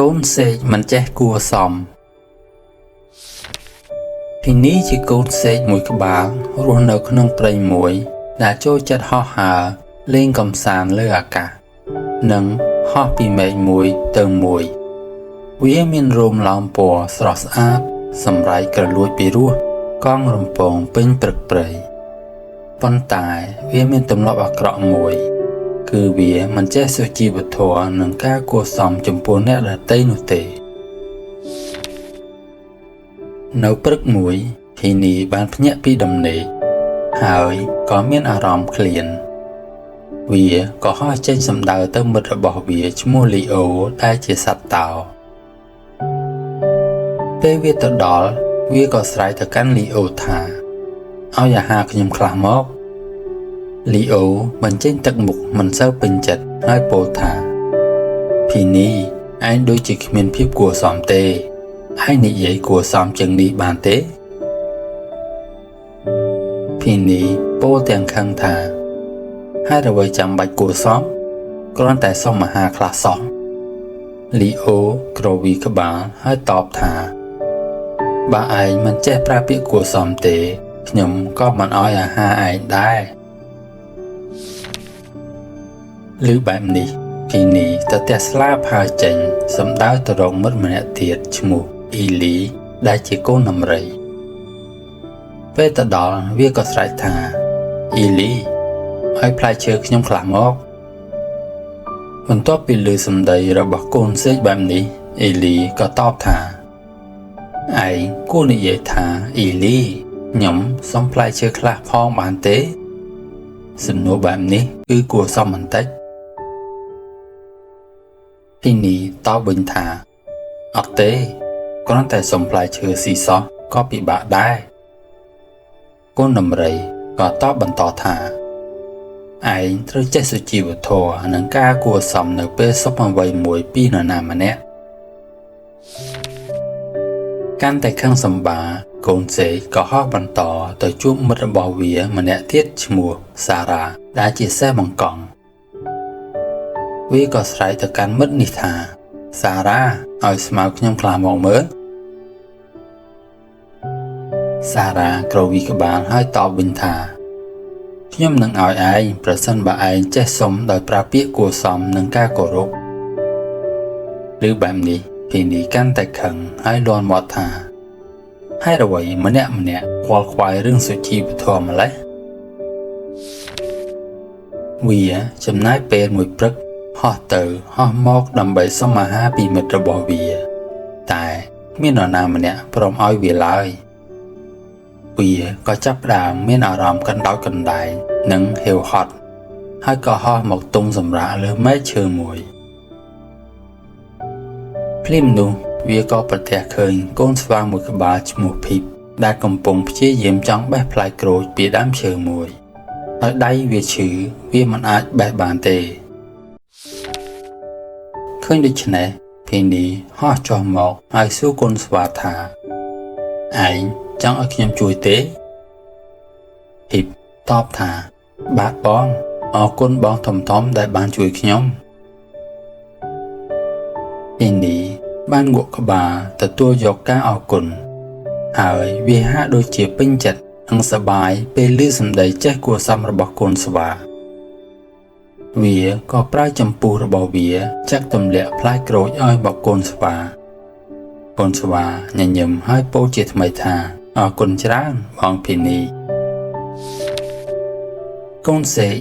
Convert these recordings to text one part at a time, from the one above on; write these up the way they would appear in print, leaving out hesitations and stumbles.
កូនសេកមិនចេះគួរសមពីនេះជាកូនសេកមួយក្បាលរស់នៅក្នុងព្រៃមួយដែលចូលចិត្តហោះហើរលេងកម្សាន្តលើអាកាសនិងហោះពីមែកមួយទៅមួយវាមានរោមឡោមពណ៌ស្រស់ស្អាតសម្រៃក្រលួចពីរោះកង់រំពងពេញព្រឹកព្រៃប៉ុន្តែវាមានទម្លាប់អាក្រក់មួយគឺវាមិនចេះសុជីវធម៌និងការគួរសមចំពោះអ្នកដទៃនោះទេនៅព្រឹកមួយភីនីបានភ្ញាក់ពីដំណេកហើយក៏មានអារម្មណ៍ឃ្លានវាក៏ហោះចេញសំដៅទៅមិត្តរបស់វាឈ្មោះលីអូដែលជាសត្វតោពេលវាទៅដល់វាក៏ស្រែកទៅកាន់លីអូថាឲ្យអាហារខ្ញុំខ្លះមកលីអូបញ្ចេញទឹកមុខមិនសូវពេញចិត្តហើយពោលថាភីនីឯងដូចជាគ្មានភាពគួរសមទេឯងនិយាយគួរសមជាងនេះបានទេភីនីពោលទាំងខឹងថាហេតុអ្វីចាំបាច់គួរសមគ្រាន់តែសុំអាហារខ្លះសោះលីអូក្រវីក្បាលហើយតបថាបើឯងមិនចេះប្រើពាក្យគួរសមទេខ្ញុំក៏មិនឲ្យអាហារឯងដែរឮបែបនេះភីនីទៅទះស្លាបហើយចេញសំដៅទៅរកមិត្តម្នាក់ទៀតឈ្មោះអ៊ីលីដែលជាកូនដំរីពេលទៅដល់វាក៏ស្រែកថាអ៊ីលីឲ្យផ្លែឈើខ្ញុំខ្លះមកបន្ទាប់ពីឮសម្ដីរបស់កូនសេកបែបនេះអ៊ីលីក៏តបថាឯងគួរនិយាយថាអ៊ីលីខ្ញុំសុំផ្លែឈើខ្លះផងបានទេសំណួរបែបនេះគឺគួរសមបន្តិចភីនីតបវិញថាអត់ទេគ្រាន់តែសុំផ្លែឈើស៊ីសោះក៏ពិបាកដែរកូនដំរីក៏តបបន្តថាឯងត្រូវចេះសុជីវធម៌និងការគួរសមនៅពេលសុំអ្វីមួយពីនរណាម្នាក់កាន់តែខឹងសម្បាកូនសេកក៏ហោះបន្តទៅជួបមិត្តរបស់វាម្នាក់ទៀតឈ្មោះសារ៉ាដែលជាសេះបង្កង់វាក៏ស្រែកទៅកាន់មិត្តនេះថាសារ៉ាឲ្យស្មៅខ្ញុំខ្លះមកមើលសារ៉ាក្រវីក្បាលហើយតបវិញថាខ្ញុំនឹងឲ្យឯងប្រសិនបើឯងចេះសុំដោយប្រើពាក្យគួរសមនិងការគោរពឬបែបនេះភីនីកាន់តែខឹងហើយលាន់មាត់ថាហេតុអ្វីម្នាក់ខ្វល់ខ្វាយរឿងសុជីវធម៌ម្ល៉េះវាចំណាយពេលមួយព្រឹកហោះទៅហោះមកដើម្បីសុំអាហារពីមិត្តរបស់វាតែគ្មាននរណាម្នាក់ព្រមឲ្យវាឡើយវាក៏ចាប់ផ្ដើមមានអារម្មណ៍កណ្ដោចកណ្ដែងនិងហេវហត់ហើយក៏ហោះមកទុំសម្រាកលើមែកឈើមួយភ្លាមនោះវាក៏ប្រទះឃើញកូនស្វាមួយក្បាលឈ្មោះភីបដែលកំពុងព្យាយាមចង់បេះផ្លែក្រូចពីដើមឈើមួយហើយដៃវាឈឺវាមិនអាចបេះបានទេឃើញដូច្នេះភីនីហោះចុះមកហើយសួរកូនស្វាថាឯងចង់ឲ្យខ្ញុំជួយទេភីបតបថាបាទបងអរគុណបងធំដែលបានជួយខ្ញុំភីនីបានងក់ក្បាលទទួលយកការអរគុណហើយវាហាក់ដូចជាពេញចិត្តនិងសប្បាយពេលឮសម្ដីចេះគួរសមរបស់កូនស្វាវាក៏ប្រើចម្ពោះរបស់វាចាក់ទម្លាក់ផ្លែក្រូចឲ្យមកកូនស្វាញញឹមហើយពោលជាថ្មីថាអរគុណច្រើនបងភីនីកូនសេក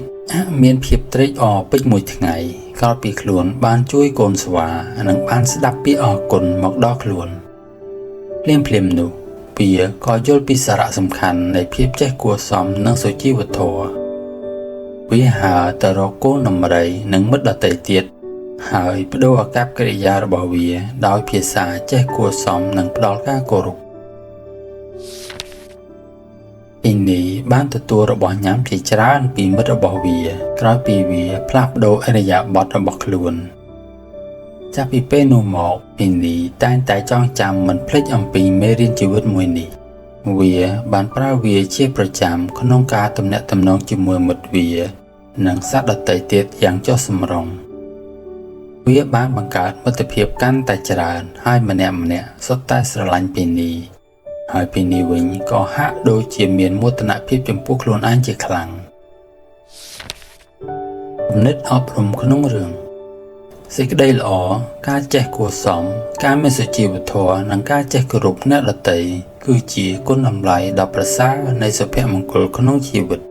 មានភាពត្រេកអរពេញមួយថ្ងៃក្រោយពីខ្លួនបានជួយកូនស្វានិងបានស្ដាប់ពាក្យអរគុណមកដល់ខ្លួនភ្លាមនោះវាក៏យល់ពីសារៈសំខាន់នៃភាពចេះគួរសមនិងសុជីវធម៌វាហើរទៅរកកូនដំរីនិងមិត្តដទៃទៀតហើយបដូរអាកប្បកិរិយារបស់វាដោយភាសាចេះគួរសមនិងផ្ដល់ការគោរពអ៊ីនីបានទទួលរបស់ញ៉ាំជាច្រើនពីមិត្តរបស់វាក្រោយពីវាផ្លាស់ប្ដូរឥរិយាបថរបស់ខ្លួនចាប់ពីពេលនោះមកអ៊ីនីតែងតែចងចាំមិនភ្លេចអំពីមេរៀនជីវិតមួយនេះវាបានប្រើវាជាប្រចាំក្នុងការទំនាក់ទំនងជាមួយមិត្តវានិងសត្វដទៃទៀតយ៉ាងចុះសម្រុង វាបានបង្កើតមិត្តភាពកាន់តែច្រើនហើយម្នាក់ៗសុទ្ធតែស្រឡាញ់ពីនីហើយពីនីវិញក៏ហាក់ដូចជាមានមោទនភាពចំពោះខ្លួនឯងជាខ្លាំងគំនិតអប់រំក្នុងរឿងសេចក្តីល្អការចេះគួរសមការមានសុជីវធម៌និងការចេះគោរពអ្នកដទៃគឺជាគុណតម្លៃដ៏ប្រសើរនៃសុភមង្គលក្នុងជីវិត